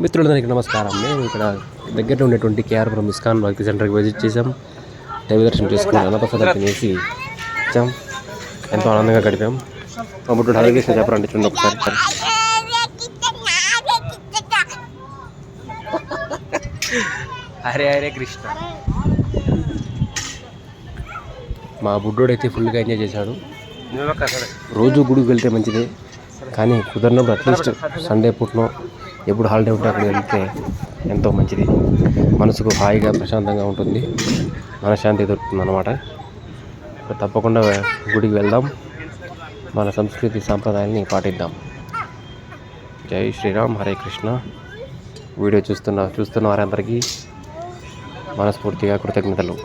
మిత్రులందరికీ నమస్కారం. మేము ఇక్కడ దగ్గరలో ఉండేటువంటి కేఆర్పురం ఇస్కాన్ భక్తి సెంటర్కి విజిట్ చేసాం. దైవ దర్శనం చేసుకుని అన్నప్రసాదం తినేసి వచ్చాం. ఎంతో ఆనందంగా గడిపాం. మా బుడ్డు హరే కృష్ణ చెప్పరండి, చూడండి ఒకసారి. హరే హరే కృష్ణ. మా బుడ్డోడైతే ఫుల్గా ఎంజాయ్ చేశాడు. రోజు గుడికి వెళ్తే మంచిదే, కానీ కుదరినప్పుడు అట్లీస్ట్ సండే పూటనో ఎప్పుడు హాలిడే ఉంటే అక్కడ వెళ్తే ఎంతో మంచిది. మనసుకు హాయిగా ప్రశాంతంగా ఉంటుంది, మనశ్శాంతి దొరుకుతుంది అన్నమాట. తప్పకుండా గుడికి వెళ్దాం, మన సంస్కృతి సాంప్రదాయాన్ని పాటిద్దాం. జై శ్రీరామ్, హరే కృష్ణ. వీడియో చూస్తున్న వారందరికీ మనస్ఫూర్తిగా కృతజ్ఞతలు.